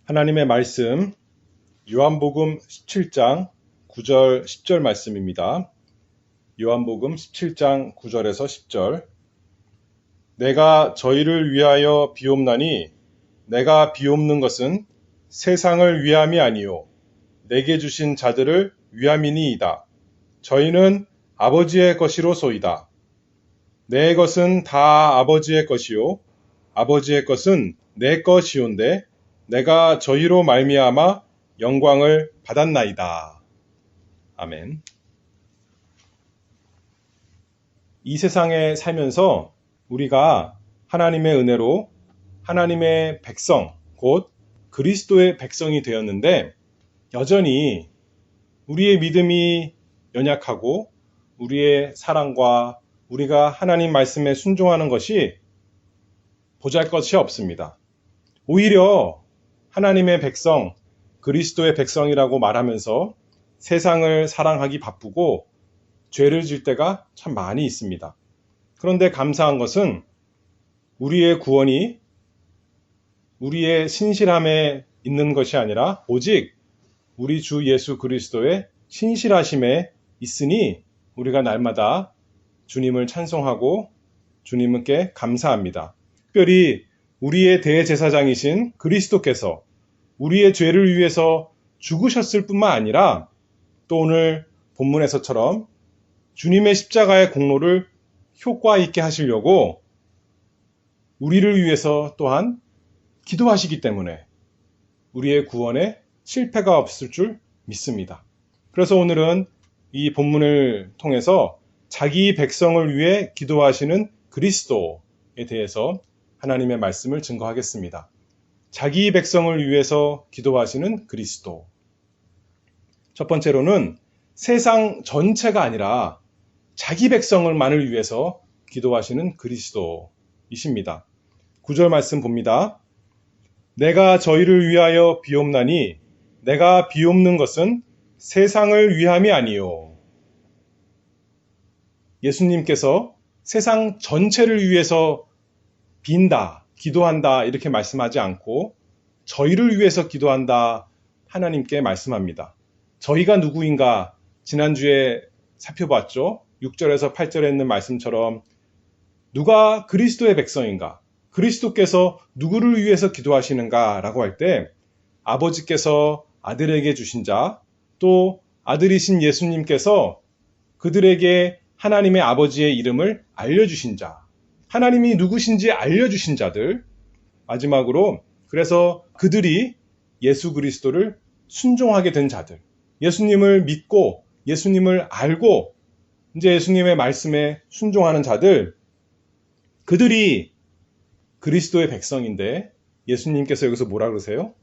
하나님의 말씀 요한복음 17장 9절 10절 말씀입니다. 요한복음 17장 9절에서 10절. 내가 저희를 위하여 비옵나니 내가 비옵는 것은 세상을 위함이 아니요 내게 주신 자들을 위함이니이다. 저희는 아버지의 것이로소이다. 내 것은 다 아버지의 것이요 아버지의 것은 내 것이온데 내가 저희로 말미암아 영광을 받았나이다. 아멘. 이 세상에 살면서 우리가 하나님의 은혜로 하나님의 백성, 곧 그리스도의 백성이 되었는데 여전히 우리의 믿음이 연약하고 우리의 사랑과 우리가 하나님 말씀에 순종하는 것이 보잘것이 없습니다. 오히려 하나님의 백성, 그리스도의 백성이라고 말하면서 세상을 사랑하기 바쁘고 죄를 질 때가 참 많이 있습니다. 그런데 감사한 것은 우리의 구원이 우리의 신실함에 있는 것이 아니라 오직 우리 주 예수 그리스도의 신실하심에 있으니 우리가 날마다 주님을 찬송하고 주님께 감사합니다. 특별히 우리의 대제사장이신 그리스도께서 우리의 죄를 위해서 죽으셨을 뿐만 아니라 또 오늘 본문에서처럼 주님의 십자가의 공로를 효과 있게 하시려고 우리를 위해서 또한 기도하시기 때문에 우리의 구원에 실패가 없을 줄 믿습니다. 그래서 오늘은 이 본문을 통해서 자기 백성을 위해 기도하시는 그리스도에 대해서 하나님의 말씀을 증거하겠습니다. 자기 백성을 위해서 기도하시는 그리스도. 첫 번째로는 세상 전체가 아니라 자기 백성을만을 위해서 기도하시는 그리스도이십니다. 9절 말씀 봅니다. 내가 저희를 위하여 비옵나니 내가 비옵는 것은 세상을 위함이 아니요. 예수님께서 세상 전체를 위해서 빈다, 기도한다 이렇게 말씀하지 않고 저희를 위해서 기도한다 하나님께 말씀합니다. 저희가 누구인가 지난주에 살펴봤죠. 6절에서 8절에 있는 말씀처럼 누가 그리스도의 백성인가? 그리스도께서 누구를 위해서 기도하시는가? 라고 할 때 아버지께서 아들에게 주신 자, 또 아들이신 예수님께서 그들에게 하나님의 아버지의 이름을 알려주신 자, 하나님이 누구신지 알려주신 자들, 마지막으로 그래서 그들이 예수 그리스도를 순종하게 된 자들, 예수님을 믿고 예수님을 알고 이제 예수님의 말씀에 순종하는 자들, 그들이 그리스도의 백성인데 예수님께서 여기서 뭐라 그러세요?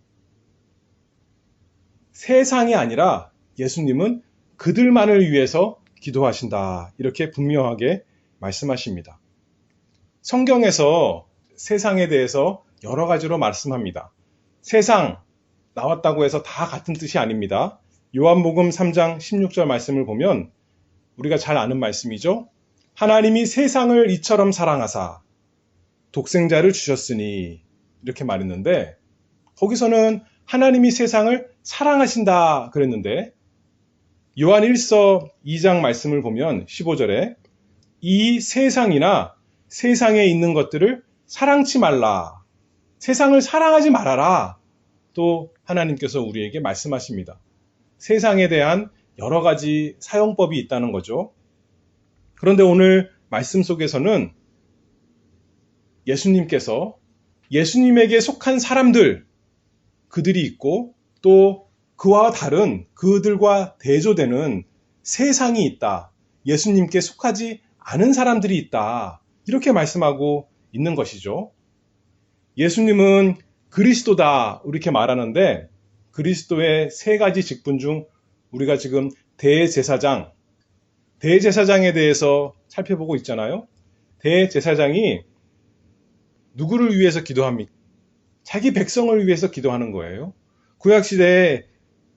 세상이 아니라 예수님은 그들만을 위해서 기도하신다. 이렇게 분명하게 말씀하십니다. 성경에서 세상에 대해서 여러 가지로 말씀합니다. 세상 나왔다고 해서 다 같은 뜻이 아닙니다. 요한복음 3장 16절 말씀을 보면 우리가 잘 아는 말씀이죠. 하나님이 세상을 이처럼 사랑하사 독생자를 주셨으니 이렇게 말했는데 거기서는 하나님이 세상을 사랑하신다 그랬는데 요한 1서 2장 말씀을 보면 15절에 이 세상이나 세상에 있는 것들을 사랑치 말라. 세상을 사랑하지 말아라. 또 하나님께서 우리에게 말씀하십니다. 세상에 대한 여러 가지 사용법이 있다는 거죠. 그런데 오늘 말씀 속에서는 예수님께서 예수님에게 속한 사람들, 그들이 있고 또 그와 다른 그들과 대조되는 세상이 있다. 예수님께 속하지 않은 사람들이 있다. 이렇게 말씀하고 있는 것이죠. 예수님은 그리스도다 이렇게 말하는데 그리스도의 세 가지 직분 중 우리가 지금 대제사장에 대해서 살펴보고 있잖아요. 대제사장이 누구를 위해서 기도합니까? 자기 백성을 위해서 기도하는 거예요. 구약시대에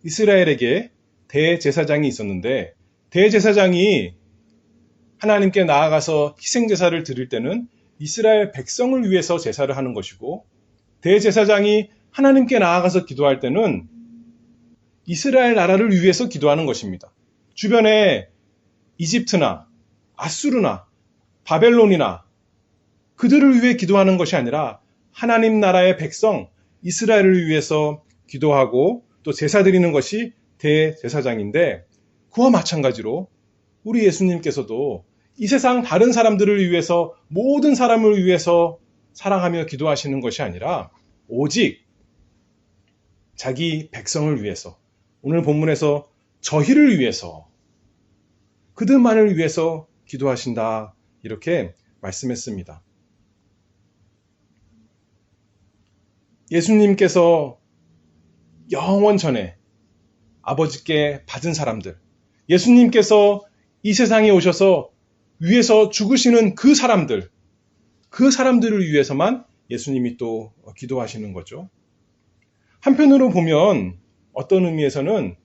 이스라엘에게 대제사장이 있었는데 대제사장이 하나님께 나아가서 희생제사를 드릴 때는 이스라엘 백성을 위해서 제사를 하는 것이고 대제사장이 하나님께 나아가서 기도할 때는 이스라엘 나라를 위해서 기도하는 것입니다. 주변에 이집트나 아수르나 바벨론이나 그들을 위해 기도하는 것이 아니라 하나님 나라의 백성 이스라엘을 위해서 기도하고 또 제사 드리는 것이 대제사장인데, 그와 마찬가지로 우리 예수님께서도 이 세상 다른 사람들을 위해서, 모든 사람을 위해서 사랑하며 기도하시는 것이 아니라 오직 자기 백성을 위해서, 오늘 본문에서 저희를 위해서, 그들만을 위해서 기도하신다, 이렇게 말씀했습니다. 예수님께서 영원 전에 아버지께 받은 사람들, 예수님께서 이 세상에 오셔서 위해서 죽으시는 그 사람들을 위해서만 예수님이 또 기도하시는 거죠. 한편으로 보면 어떤 의미에서는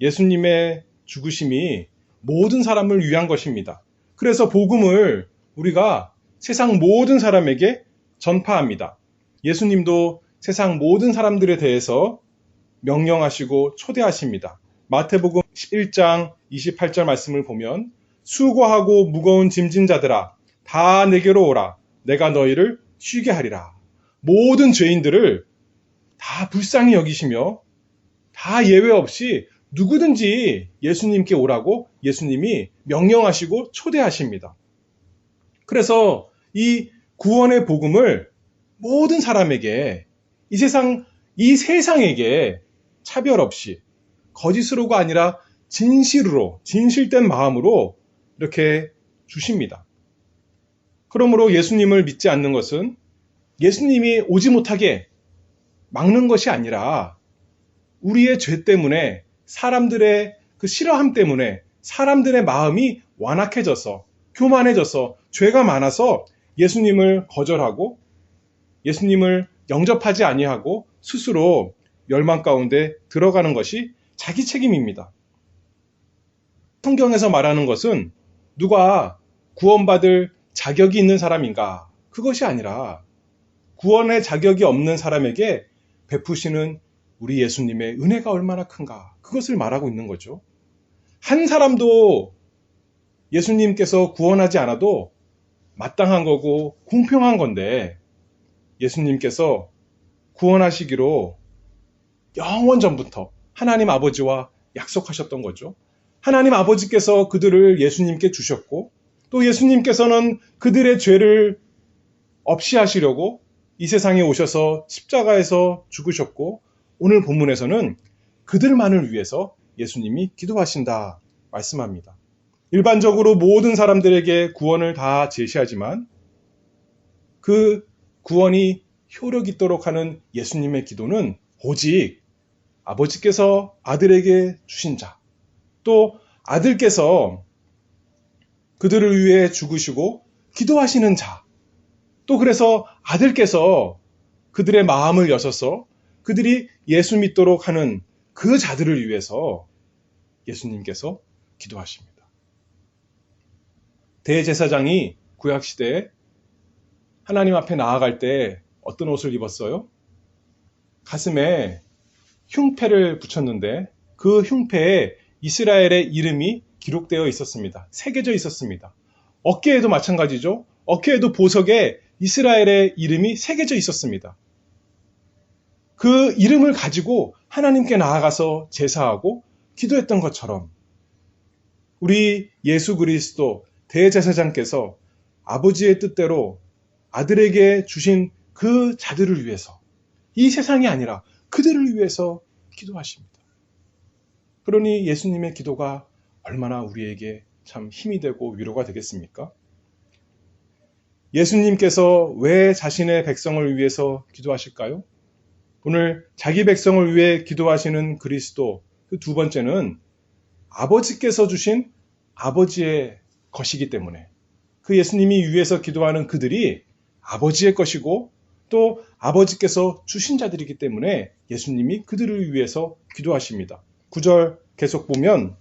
예수님의 죽으심이 모든 사람을 위한 것입니다. 그래서 복음을 우리가 세상 모든 사람에게 전파합니다. 예수님도 세상 모든 사람들에 대해서 명령하시고 초대하십니다. 마태복음 1장 28절 말씀을 보면 수고하고 무거운 짐진 자들아 다 내게로 오라. 내가 너희를 쉬게 하리라. 모든 죄인들을 다 불쌍히 여기시며 다 예외 없이 누구든지 예수님께 오라고 예수님이 명령하시고 초대하십니다. 그래서 이 구원의 복음을 모든 사람에게, 이 세상에게 차별 없이 거짓으로가 아니라 진실으로, 진실된 마음으로 이렇게 주십니다. 그러므로 예수님을 믿지 않는 것은 예수님이 오지 못하게 막는 것이 아니라 우리의 죄 때문에, 사람들의 그 싫어함 때문에 사람들의 마음이 완악해져서, 교만해져서, 죄가 많아서 예수님을 거절하고 예수님을 영접하지 아니하고 스스로 멸망 가운데 들어가는 것이 자기 책임입니다. 성경에서 말하는 것은 누가 구원받을 자격이 있는 사람인가? 그것이 아니라 구원의 자격이 없는 사람에게 베푸시는 우리 예수님의 은혜가 얼마나 큰가? 그것을 말하고 있는 거죠. 한 사람도 예수님께서 구원하지 않아도 마땅한 거고 공평한 건데, 예수님께서 구원하시기로 영원 전부터 하나님 아버지와 약속하셨던 거죠. 하나님 아버지께서 그들을 예수님께 주셨고, 또 예수님께서는 그들의 죄를 없이 하시려고 이 세상에 오셔서 십자가에서 죽으셨고, 오늘 본문에서는 그들만을 위해서 예수님이 기도하신다 말씀합니다. 일반적으로 모든 사람들에게 구원을 다 제시하지만 그 구원이 효력 있도록 하는 예수님의 기도는 오직 아버지께서 아들에게 주신 자, 또 아들께서 그들을 위해 죽으시고 기도하시는 자, 또 그래서 아들께서 그들의 마음을 여셔서 그들이 예수 믿도록 하는 그 자들을 위해서 예수님께서 기도하십니다. 대제사장이 구약시대에 하나님 앞에 나아갈 때 어떤 옷을 입었어요? 가슴에 흉패를 붙였는데 그 흉패에 이스라엘의 이름이 기록되어 있었습니다. 새겨져 있었습니다. 어깨에도 마찬가지죠. 어깨에도 보석에 이스라엘의 이름이 새겨져 있었습니다. 그 이름을 가지고 하나님께 나아가서 제사하고 기도했던 것처럼 우리 예수 그리스도 대제사장께서 아버지의 뜻대로 아들에게 주신 그 자들을 위해서, 이 세상이 아니라 그들을 위해서 기도하십니다. 그러니 예수님의 기도가 얼마나 우리에게 참 힘이 되고 위로가 되겠습니까? 예수님께서 왜 자신의 백성을 위해서 기도하실까요? 오늘 자기 백성을 위해 기도하시는 그리스도, 그 두 번째는 아버지께서 주신 아버지의 것이기 때문에, 그 예수님이 위해서 기도하는 그들이 아버지의 것이고 또 아버지께서 주신 자들이기 때문에 예수님이 그들을 위해서 기도하십니다. 9절 계속 보면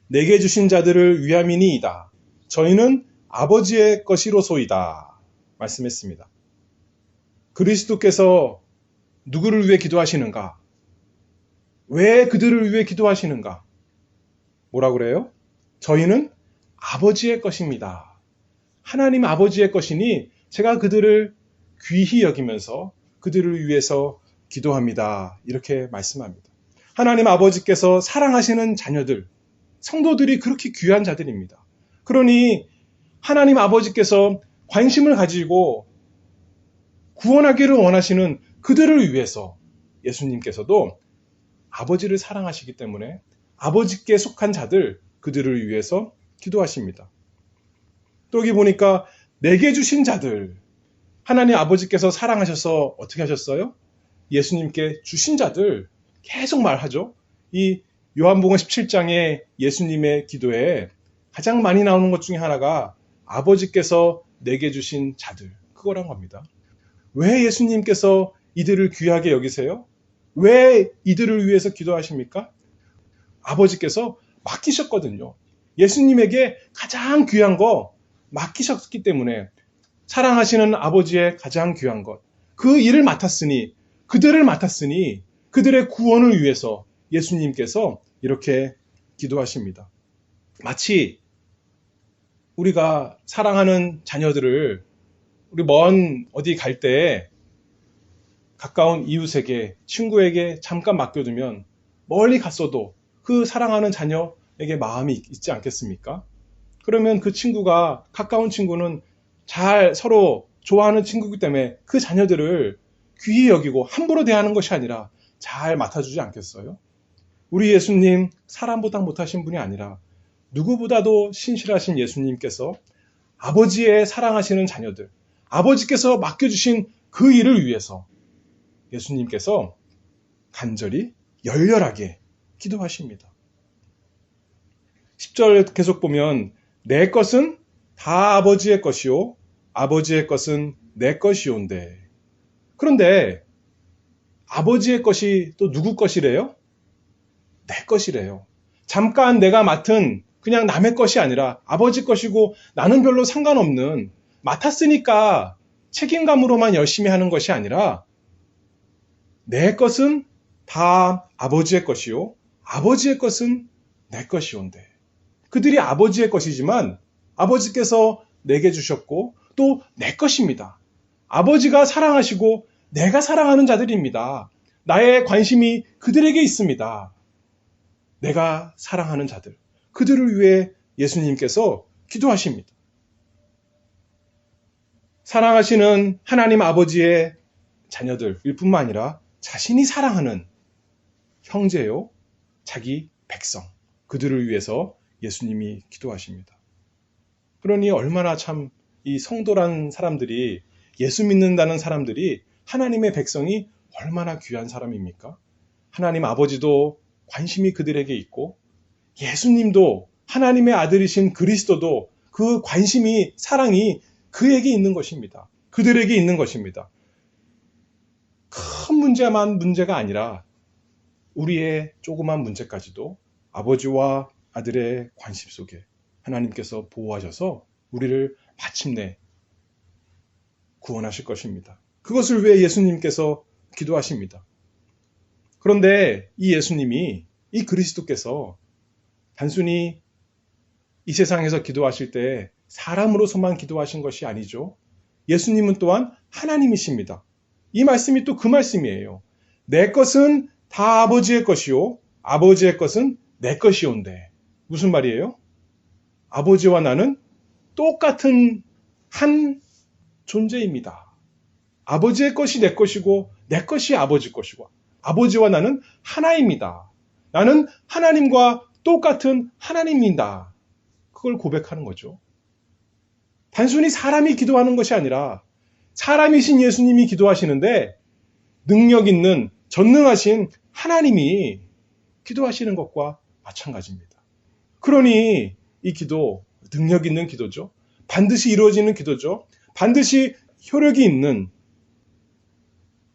내게 주신 자들을 위함이니이다. 저희는 아버지의 것이로소이다 말씀했습니다. 그리스도께서 누구를 위해 기도하시는가? 왜 그들을 위해 기도하시는가? 뭐라 그래요? 저희는 아버지의 것입니다. 하나님 아버지의 것이니 제가 그들을 귀히 여기면서 그들을 위해서 기도합니다. 이렇게 말씀합니다. 하나님 아버지께서 사랑하시는 자녀들, 성도들이 그렇게 귀한 자들입니다. 그러니 하나님 아버지께서 관심을 가지고 구원하기를 원하시는 그들을 위해서 예수님께서도 아버지를 사랑하시기 때문에 아버지께 속한 자들, 그들을 위해서 기도하십니다. 또 여기 보니까 내게 주신 자들, 하나님 아버지께서 사랑하셔서 어떻게 하셨어요? 예수님께 주신 자들 계속 말하죠. 이 요한복음 17장의 예수님의 기도에 가장 많이 나오는 것 중에 하나가 아버지께서 내게 주신 자들, 그거란 겁니다. 왜 예수님께서 이들을 귀하게 여기세요? 왜 이들을 위해서 기도하십니까? 아버지께서 맡기셨거든요. 예수님에게 가장 귀한 거 맡기셨기 때문에 사랑하시는 아버지의 가장 귀한 것, 그 일을 맡았으니, 그들을 맡았으니 그들의 구원을 위해서 예수님께서 이렇게 기도하십니다. 마치 우리가 사랑하는 자녀들을 우리 먼 어디 갈 때 가까운 이웃에게, 친구에게 잠깐 맡겨두면 멀리 갔어도 그 사랑하는 자녀에게 마음이 있지 않겠습니까? 그러면 그 친구가, 가까운 친구는 잘 서로 좋아하는 친구이기 때문에 그 자녀들을 귀히 여기고 함부로 대하는 것이 아니라 잘 맡아주지 않겠어요? 우리 예수님 사람보다 못하신 분이 아니라 누구보다도 신실하신 예수님께서 아버지의 사랑하시는 자녀들, 아버지께서 맡겨주신 그 일을 위해서 예수님께서 간절히 열렬하게 기도하십니다. 10절 계속 보면 내 것은 다 아버지의 것이요 아버지의 것은 내 것이온데. 그런데 아버지의 것이 또 누구 것이래요? 내 것이래요. 잠깐 내가 맡은 그냥 남의 것이 아니라 아버지 것이고 나는 별로 상관없는, 맡았으니까 책임감으로만 열심히 하는 것이 아니라 내 것은 다 아버지의 것이요 아버지의 것은 내 것이온데. 그들이 아버지의 것이지만 아버지께서 내게 주셨고 또 내 것입니다. 아버지가 사랑하시고 내가 사랑하는 자들입니다. 나의 관심이 그들에게 있습니다. 내가 사랑하는 자들, 그들을 위해 예수님께서 기도하십니다. 사랑하시는 하나님 아버지의 자녀들일 뿐만 아니라 자신이 사랑하는 형제요, 자기 백성, 그들을 위해서 예수님이 기도하십니다. 그러니 얼마나 참 이 성도란 사람들이, 예수 믿는다는 사람들이, 하나님의 백성이 얼마나 귀한 사람입니까? 하나님 아버지도 관심이 그들에게 있고 예수님도, 하나님의 아들이신 그리스도도 그 관심이, 사랑이 그에게 있는 것입니다. 그들에게 있는 것입니다. 큰 문제만 문제가 아니라 우리의 조그만 문제까지도 아버지와 아들의 관심 속에 하나님께서 보호하셔서 우리를 마침내 구원하실 것입니다. 그것을 위해 예수님께서 기도하십니다. 그런데 이 예수님이, 이 그리스도께서 단순히 이 세상에서 기도하실 때 사람으로서만 기도하신 것이 아니죠. 예수님은 또한 하나님이십니다. 이 말씀이 또 그 말씀이에요. 내 것은 다 아버지의 것이요 아버지의 것은 내 것이온데. 무슨 말이에요? 아버지와 나는 똑같은 한 존재입니다. 아버지의 것이 내 것이고 내 것이 아버지 것이고 아버지와 나는 하나입니다. 나는 하나님과 똑같은 하나님입니다. 그걸 고백하는 거죠. 단순히 사람이 기도하는 것이 아니라 사람이신 예수님이 기도하시는데 능력 있는, 전능하신 하나님이 기도하시는 것과 마찬가지입니다. 그러니 이 기도, 능력 있는 기도죠. 반드시 이루어지는 기도죠. 반드시 효력이 있는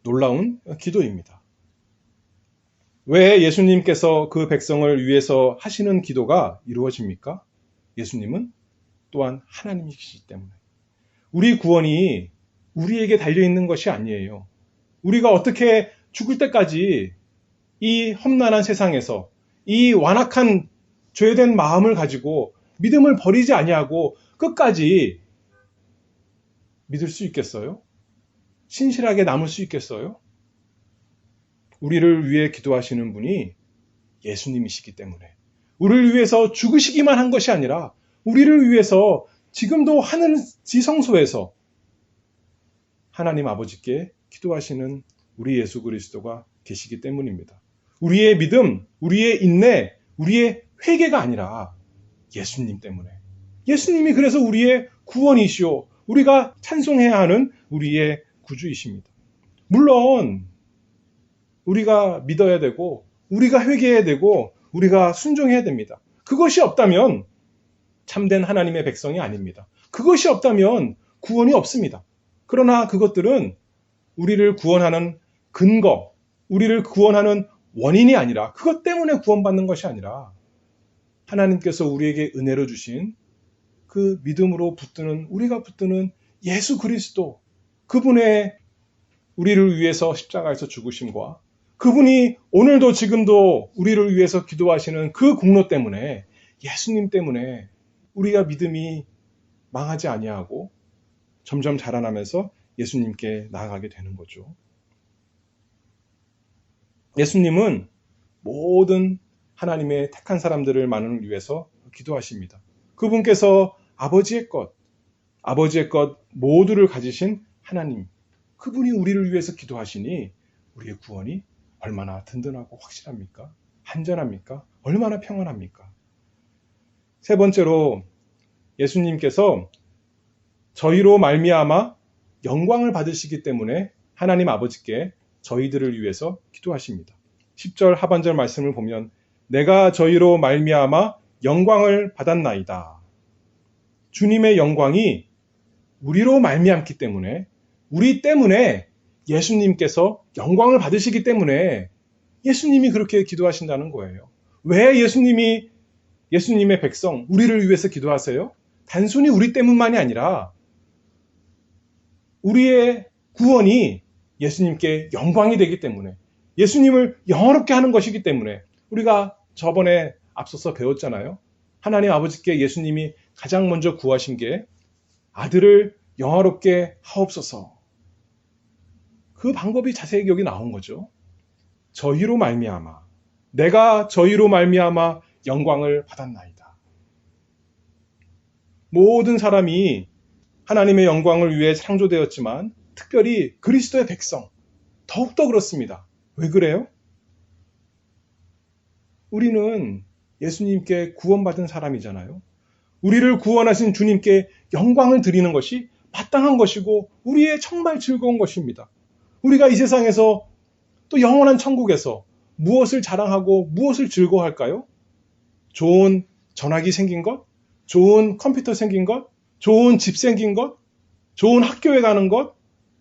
놀라운 기도입니다. 왜 예수님께서 그 백성을 위해서 하시는 기도가 이루어집니까? 예수님은 또한 하나님이시기 때문에. 우리 구원이 우리에게 달려있는 것이 아니에요. 우리가 어떻게 죽을 때까지 이 험난한 세상에서 이 완악한 죄된 마음을 가지고 믿음을 버리지 아니하고 끝까지 믿을 수 있겠어요? 신실하게 남을 수 있겠어요? 우리를 위해 기도하시는 분이 예수님이시기 때문에, 우리를 위해서 죽으시기만 한 것이 아니라 우리를 위해서 지금도 하늘 지성소에서 하나님 아버지께 기도하시는 우리 예수 그리스도가 계시기 때문입니다. 우리의 믿음, 우리의 인내, 우리의 회개가 아니라 예수님 때문에, 예수님이 그래서 우리의 구원이시오, 우리가 찬송해야 하는 우리의 구주이십니다. 물론 우리가 믿어야 되고 우리가 회개해야 되고 우리가 순종해야 됩니다. 그것이 없다면 참된 하나님의 백성이 아닙니다. 그것이 없다면 구원이 없습니다. 그러나 그것들은 우리를 구원하는 근거, 우리를 구원하는 원인이 아니라, 그것 때문에 구원받는 것이 아니라 하나님께서 우리에게 은혜로 주신 그 믿음으로 붙드는, 우리가 붙드는 예수 그리스도, 그분의 우리를 위해서 십자가에서 죽으심과 그분이 오늘도 지금도 우리를 위해서 기도하시는 그 공로 때문에, 예수님 때문에 우리가 믿음이 망하지 아니하고 점점 자라나면서 예수님께 나아가게 되는 거죠. 예수님은 모든 하나님의 택한 사람들만을 위해서 기도하십니다. 그분께서 아버지의 것 모두를 가지신 하나님, 그분이 우리를 위해서 기도하시니 우리의 구원이 얼마나 든든하고 확실합니까? 안전합니까? 얼마나 평안합니까? 세 번째로, 예수님께서 저희로 말미암아 영광을 받으시기 때문에 하나님 아버지께 저희들을 위해서 기도하십니다. 10절 하반절 말씀을 보면 내가 저희로 말미암아 영광을 받았나이다. 주님의 영광이 우리로 말미암기 때문에, 우리 때문에 예수님께서 영광을 받으시기 때문에 예수님이 그렇게 기도하신다는 거예요. 왜 예수님의 백성, 우리를 위해서 기도하세요? 단순히 우리 때문만이 아니라 우리의 구원이 예수님께 영광이 되기 때문에, 예수님을 영화롭게 하는 것이기 때문에, 우리가 저번에 앞서서 배웠잖아요. 하나님 아버지께 예수님이 가장 먼저 구하신 게 아들을 영화롭게 하옵소서. 그 방법이 자세히 여기 나온 거죠. 저희로 말미암아, 내가 저희로 말미암아 영광을 받았나이다. 모든 사람이 하나님의 영광을 위해 창조되었지만 특별히 그리스도의 백성, 더욱더 그렇습니다. 왜 그래요? 우리는 예수님께 구원받은 사람이잖아요. 우리를 구원하신 주님께 영광을 드리는 것이 마땅한 것이고 우리의 정말 즐거운 것입니다. 우리가 이 세상에서 또 영원한 천국에서 무엇을 자랑하고 무엇을 즐거워할까요? 좋은 전화기 생긴 것, 좋은 컴퓨터 생긴 것, 좋은 집 생긴 것, 좋은 학교에 가는 것,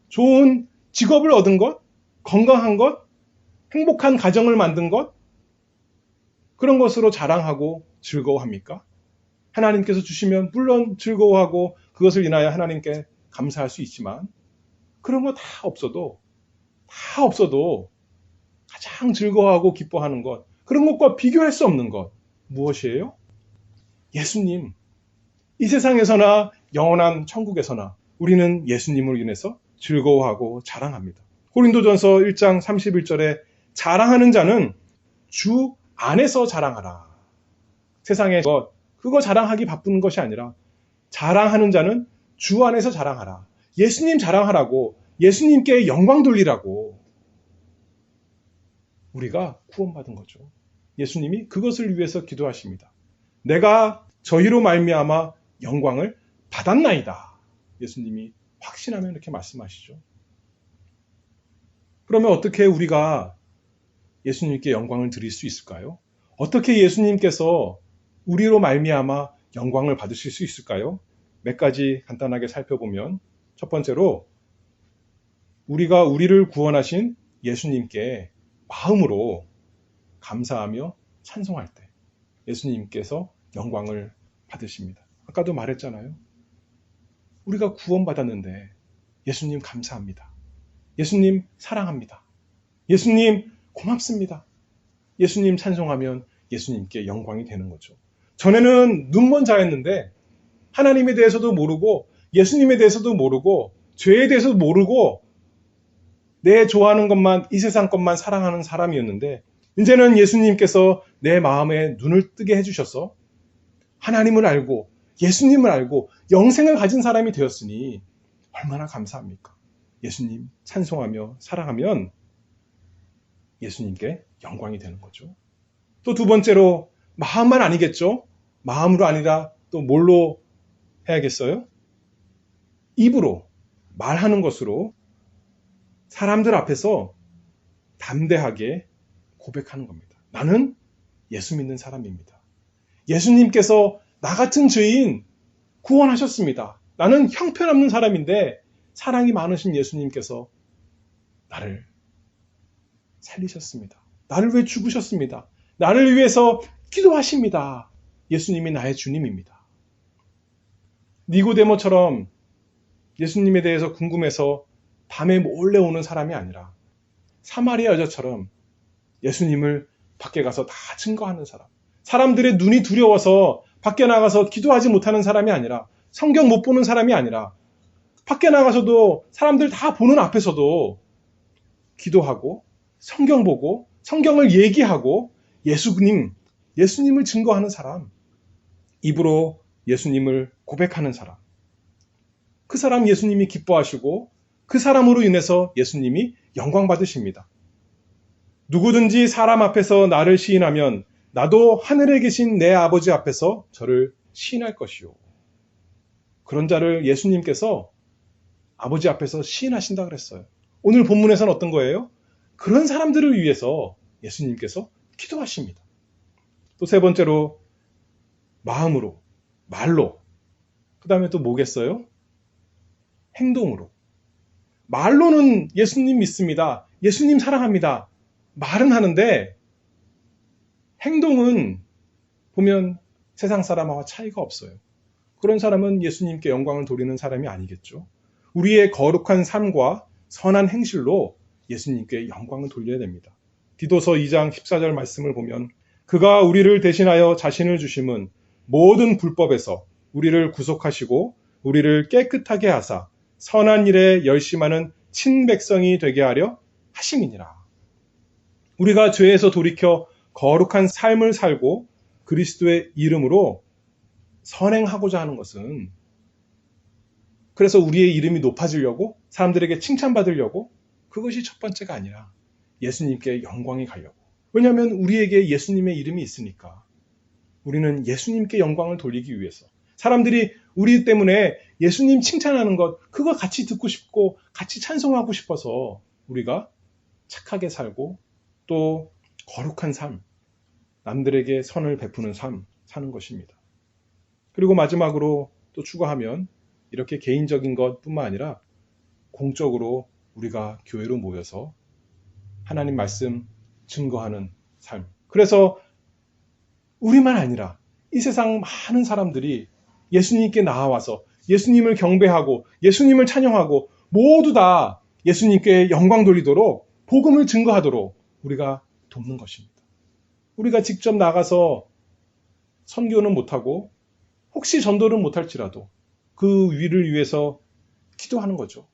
좋은 직업을 얻은 것, 건강한 것, 행복한 가정을 만든 것, 그런 것으로 자랑하고 즐거워합니까? 하나님께서 주시면 물론 즐거워하고 그것을 인하여 하나님께 감사할 수 있지만, 그런 거 다 없어도 가장 즐거워하고 기뻐하는 것, 그런 것과 비교할 수 없는 것 무엇이에요? 예수님. 이 세상에서나 영원한 천국에서나 우리는 예수님을 인해서 즐거워하고 자랑합니다. 고린도전서 1장 31절에 자랑하는 자는 주 안에서 자랑하라. 세상의 것, 그거 자랑하기 바쁜 것이 아니라 자랑하는 자는 주 안에서 자랑하라. 예수님 자랑하라고, 예수님께 영광 돌리라고 우리가 구원받은 거죠. 예수님이 그것을 위해서 기도하십니다. 내가 저희로 말미암아 영광을 받았나이다. 예수님이 확신하며 이렇게 말씀하시죠. 그러면 어떻게 우리가 예수님께 영광을 드릴 수 있을까요? 어떻게 예수님께서 우리로 말미암아 영광을 받으실 수 있을까요? 몇 가지 간단하게 살펴보면, 첫 번째로 우리가 우리를 구원하신 예수님께 마음으로 감사하며 찬송할 때 예수님께서 영광을 받으십니다. 아까도 말했잖아요. 우리가 구원받았는데 예수님 감사합니다. 예수님 사랑합니다. 예수님 고맙습니다. 예수님 찬송하면 예수님께 영광이 되는 거죠. 전에는 눈먼 자였는데 하나님에 대해서도 모르고 예수님에 대해서도 모르고 죄에 대해서도 모르고 내 좋아하는 것만, 이 세상 것만 사랑하는 사람이었는데 이제는 예수님께서 내 마음에 눈을 뜨게 해주셔서 하나님을 알고 예수님을 알고 영생을 가진 사람이 되었으니 얼마나 감사합니까? 예수님 찬송하며 살아가면 예수님께 영광이 되는 거죠. 또 두 번째로 마음만 아니겠죠? 마음으로 아니라 또 뭘로 해야겠어요? 입으로 말하는 것으로 사람들 앞에서 담대하게 고백하는 겁니다. 나는 예수 믿는 사람입니다. 예수님께서 나 같은 죄인 구원하셨습니다. 나는 형편없는 사람인데 사랑이 많으신 예수님께서 나를 살리셨습니다. 나를 위해 죽으셨습니다. 나를 위해서 기도하십니다. 예수님이 나의 주님입니다. 니고데모처럼 예수님에 대해서 궁금해서 밤에 몰래 오는 사람이 아니라 사마리아 여자처럼 예수님을 밖에 가서 다 증거하는 사람. 사람들의 눈이 두려워서 밖에 나가서 기도하지 못하는 사람이 아니라 성경 못 보는 사람이 아니라 밖에 나가서도 사람들 다 보는 앞에서도 기도하고 성경 보고 성경을 얘기하고 예수님을 증거하는 사람. 입으로 예수님을 고백하는 사람. 그 사람 예수님이 기뻐하시고 그 사람으로 인해서 예수님이 영광 받으십니다. 누구든지 사람 앞에서 나를 시인하면 나도 하늘에 계신 내 아버지 앞에서 저를 시인할 것이요. 그런 자를 예수님께서 아버지 앞에서 시인하신다 그랬어요. 오늘 본문에서는 어떤 거예요? 그런 사람들을 위해서 예수님께서 기도하십니다. 또 세 번째로 마음으로, 말로, 그 다음에 또 뭐겠어요? 행동으로. 말로는 예수님 믿습니다. 예수님 사랑합니다. 말은 하는데 행동은 보면 세상 사람과 차이가 없어요. 그런 사람은 예수님께 영광을 돌리는 사람이 아니겠죠. 우리의 거룩한 삶과 선한 행실로 예수님께 영광을 돌려야 됩니다. 디도서 2장 14절 말씀을 보면 그가 우리를 대신하여 자신을 주심은 모든 불법에서 우리를 구속하시고 우리를 깨끗하게 하사 선한 일에 열심하는 친백성이 되게 하려 하심이니라. 우리가 죄에서 돌이켜 거룩한 삶을 살고 그리스도의 이름으로 선행하고자 하는 것은 그래서 우리의 이름이 높아지려고 사람들에게 칭찬받으려고 그것이 첫 번째가 아니라 예수님께 영광이 가려고. 왜냐하면 우리에게 예수님의 이름이 있으니까 우리는 예수님께 영광을 돌리기 위해서 사람들이 우리 때문에 예수님 칭찬하는 것 그거 같이 듣고 싶고 같이 찬송하고 싶어서 우리가 착하게 살고 또 거룩한 삶, 남들에게 선을 베푸는 삶 사는 것입니다. 그리고 마지막으로 또 추가하면 이렇게 개인적인 것뿐만 아니라 공적으로 우리가 교회로 모여서 하나님 말씀 증거하는 삶. 그래서 우리만 아니라 이 세상 많은 사람들이 예수님께 나와서 예수님을 경배하고 예수님을 찬양하고 모두 다 예수님께 영광 돌리도록 복음을 증거하도록 우리가 돕는 것입니다. 우리가 직접 나가서 선교는 못하고 혹시 전도는 못할지라도 그 위를 위해서 기도하는 거죠.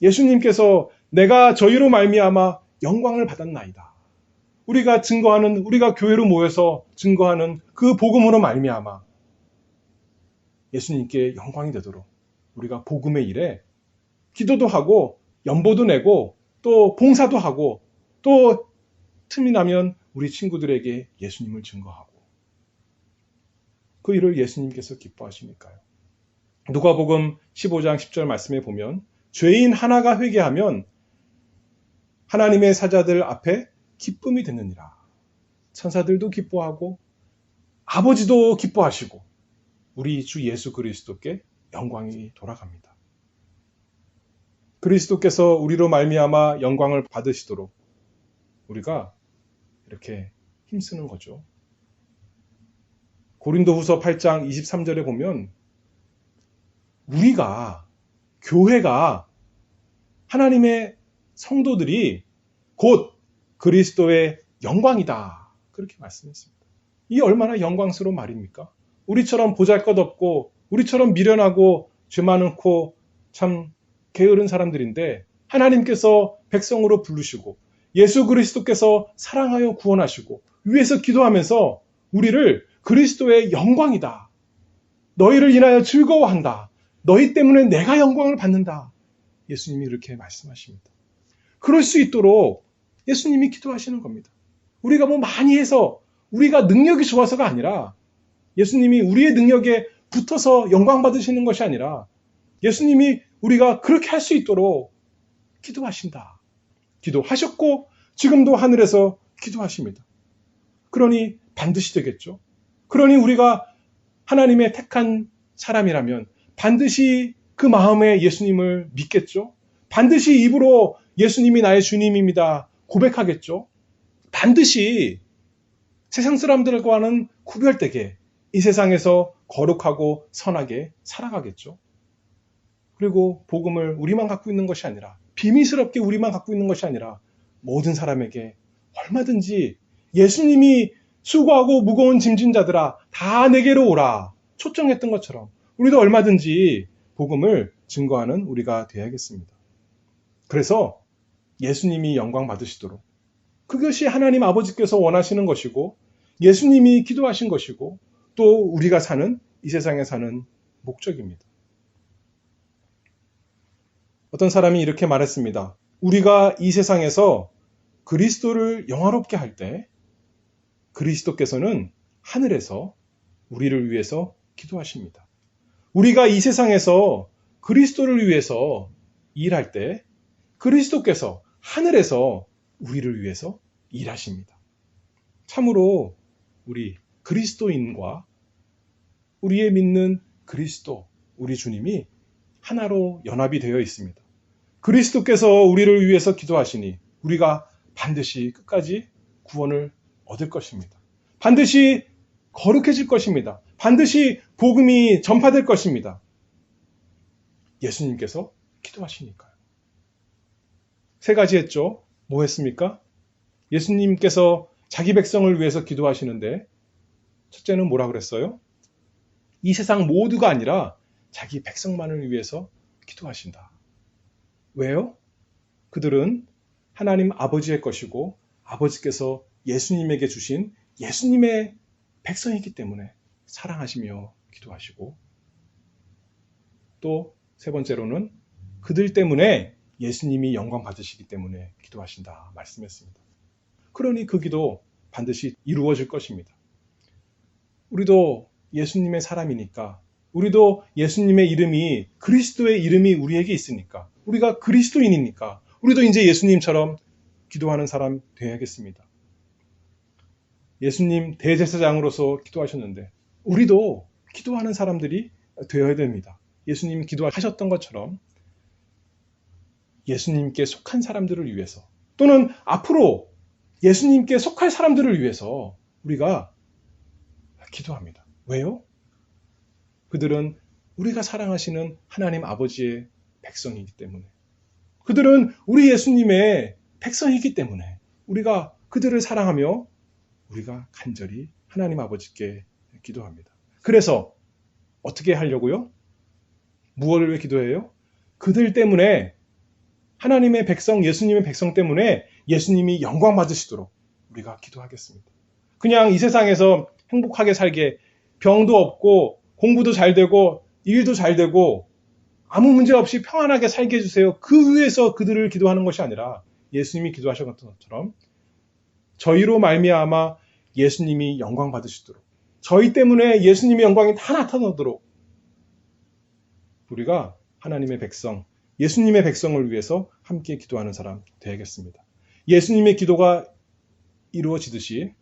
예수님께서 내가 저희로 말미암아 영광을 받았나이다. 우리가 증거하는 우리가 교회로 모여서 증거하는 그 복음으로 말미암아 예수님께 영광이 되도록 우리가 복음의 일에 기도도 하고 연보도 내고 또 봉사도 하고 또 틈이 나면 우리 친구들에게 예수님을 증거하고 그 일을 예수님께서 기뻐하시니까요. 누가복음 15장 10절 말씀에 보면 죄인 하나가 회개하면 하나님의 사자들 앞에 기쁨이 되느니라. 천사들도 기뻐하고 아버지도 기뻐하시고 우리 주 예수 그리스도께 영광이 돌아갑니다. 그리스도께서 우리로 말미암아 영광을 받으시도록 우리가 이렇게 힘쓰는 거죠. 고린도후서 8장 23절에 보면 우리가 교회가 하나님의 성도들이 곧 그리스도의 영광이다. 그렇게 말씀했습니다. 이 얼마나 영광스러운 말입니까? 우리처럼 보잘것없고 우리처럼 미련하고 죄 많고 참 게으른 사람들인데 하나님께서 백성으로 부르시고 예수 그리스도께서 사랑하여 구원하시고 위에서 기도하면서 우리를 그리스도의 영광이다. 너희를 인하여 즐거워한다. 너희 때문에 내가 영광을 받는다. 예수님이 이렇게 말씀하십니다. 그럴 수 있도록 예수님이 기도하시는 겁니다. 우리가 뭐 많이 해서 우리가 능력이 좋아서가 아니라 예수님이 우리의 능력에 붙어서 영광 받으시는 것이 아니라 예수님이 우리가 그렇게 할 수 있도록 기도하신다. 기도하셨고 지금도 하늘에서 기도하십니다. 그러니 반드시 되겠죠. 그러니 우리가 하나님의 택한 사람이라면 반드시 그 마음에 예수님을 믿겠죠. 반드시 입으로 예수님이 나의 주님입니다. 고백하겠죠. 반드시 세상 사람들과는 구별되게 이 세상에서 거룩하고 선하게 살아가겠죠. 그리고 복음을 우리만 갖고 있는 것이 아니라 비밀스럽게 우리만 갖고 있는 것이 아니라 모든 사람에게 얼마든지 예수님이 수고하고 무거운 짐진 자들아 다 내게로 오라 초청했던 것처럼 우리도 얼마든지 복음을 증거하는 우리가 되어야겠습니다. 그래서 예수님이 영광 받으시도록 그것이 하나님 아버지께서 원하시는 것이고 예수님이 기도하신 것이고 또 우리가 사는 이 세상에 사는 목적입니다. 어떤 사람이 이렇게 말했습니다. 우리가 이 세상에서 그리스도를 영화롭게 할 때 그리스도께서는 하늘에서 우리를 위해서 기도하십니다. 우리가 이 세상에서 그리스도를 위해서 일할 때 그리스도께서 하늘에서 우리를 위해서 일하십니다. 참으로 우리 그리스도인과 우리의 믿는 그리스도, 우리 주님이 하나로 연합이 되어 있습니다. 그리스도께서 우리를 위해서 기도하시니 우리가 반드시 끝까지 구원을 얻을 것입니다. 반드시 거룩해질 것입니다. 반드시 복음이 전파될 것입니다. 예수님께서 기도하시니까요. 세 가지 했죠. 뭐 했습니까? 예수님께서 자기 백성을 위해서 기도하시는데 첫째는 뭐라 그랬어요? 이 세상 모두가 아니라 자기 백성만을 위해서 기도하신다. 왜요? 그들은 하나님 아버지의 것이고 아버지께서 예수님에게 주신 예수님의 백성이기 때문에 사랑하시며 기도하시고 또 세 번째로는 그들 때문에 예수님이 영광 받으시기 때문에 기도하신다 말씀했습니다. 그러니 그 기도 반드시 이루어질 것입니다. 우리도 예수님의 사람이니까 우리도 예수님의 이름이 그리스도의 이름이 우리에게 있으니까 우리가 그리스도인이니까 우리도 이제 예수님처럼 기도하는 사람 되어야겠습니다. 예수님 대제사장으로서 기도하셨는데 우리도 기도하는 사람들이 되어야 됩니다. 예수님 기도하셨던 것처럼 예수님께 속한 사람들을 위해서 또는 앞으로 예수님께 속할 사람들을 위해서 우리가 기도합니다. 왜요? 그들은 우리가 사랑하시는 하나님 아버지의 백성이기 때문에 그들은 우리 예수님의 백성이기 때문에 우리가 그들을 사랑하며 우리가 간절히 하나님 아버지께 기도합니다. 그래서 어떻게 하려고요? 무엇을 왜 기도해요? 그들 때문에 하나님의 백성, 예수님의 백성 때문에 예수님이 영광 받으시도록 우리가 기도하겠습니다. 그냥 이 세상에서 행복하게 살게 병도 없고 공부도 잘 되고 일도 잘 되고 아무 문제 없이 평안하게 살게 해주세요. 그 위에서 그들을 기도하는 것이 아니라 예수님이 기도하셨던 것처럼 저희로 말미암아 예수님이 영광 받으시도록 저희 때문에 예수님의 영광이 다 나타나도록 우리가 하나님의 백성, 예수님의 백성을 위해서 함께 기도하는 사람 되야겠습니다. 예수님의 기도가 이루어지듯이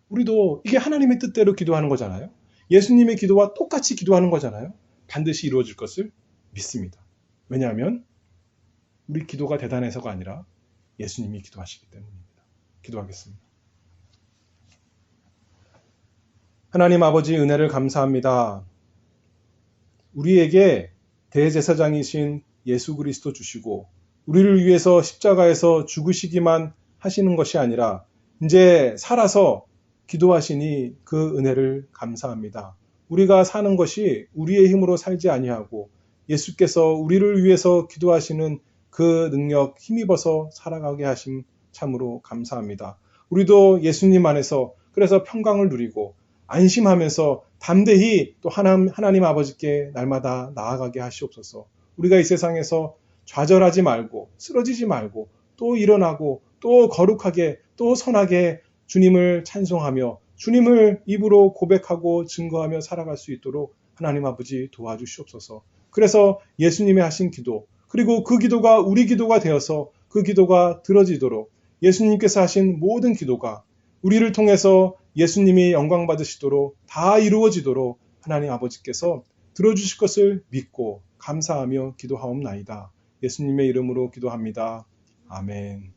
우리도 이게 하나님의 뜻대로 기도하는 거잖아요. 예수님의 기도와 똑같이 기도하는 거잖아요. 반드시 이루어질 것을 믿습니다. 왜냐하면 우리 기도가 대단해서가 아니라 예수님이 기도하시기 때문입니다. 기도하겠습니다. 하나님 아버지 은혜를 감사합니다. 우리에게 대제사장이신 예수 그리스도 주시고 우리를 위해서 십자가에서 죽으시기만 하시는 것이 아니라 이제 살아서 기도하시니 그 은혜를 감사합니다. 우리가 사는 것이 우리의 힘으로 살지 아니하고 예수께서 우리를 위해서 기도하시는 그 능력 힘입어서 살아가게 하심 참으로 감사합니다. 우리도 예수님 안에서 그래서 평강을 누리고 안심하면서 담대히 또 하나님 아버지께 날마다 나아가게 하시옵소서. 우리가 이 세상에서 좌절하지 말고 쓰러지지 말고 또 일어나고 또 거룩하게 또 선하게 주님을 찬송하며 주님을 입으로 고백하고 증거하며 살아갈 수 있도록 하나님 아버지 도와주시옵소서. 그래서 예수님이 하신 기도 그리고 그 기도가 우리 기도가 되어서 그 기도가 들어지도록 예수님께서 하신 모든 기도가 우리를 통해서 예수님이 영광 받으시도록 다 이루어지도록 하나님 아버지께서 들어주실 것을 믿고 감사하며 기도하옵나이다. 예수님의 이름으로 기도합니다. 아멘.